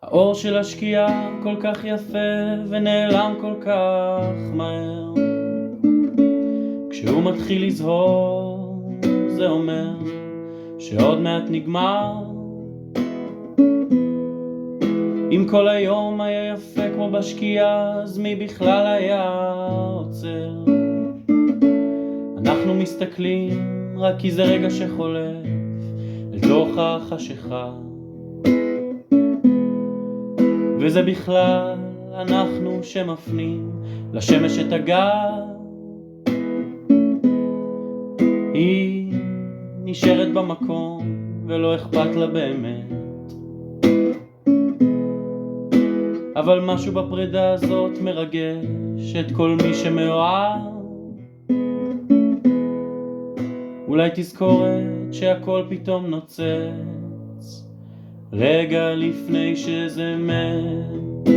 האור של השקיעה כל כך יפה ונעלם כל כך מהר. כשהוא מתחיל לזהור זה אומר שעוד מעט נגמר. אם כל היום היה יפה כמו בשקיעה, אז מי בכלל היה עוצר? אנחנו מסתכלים רק כי זה רגע שחולף אל תוך החשיכה, וזה בכלל אנחנו שמפנים לשמש את הגב. היא נשארת במקום ולא אכפת לה באמת, אבל משהו בפרידה הזאת מרגש את כל מי שמאוהב. אולי תזכורת שהכל פתאום נוצץ רגע לפני שזה מת.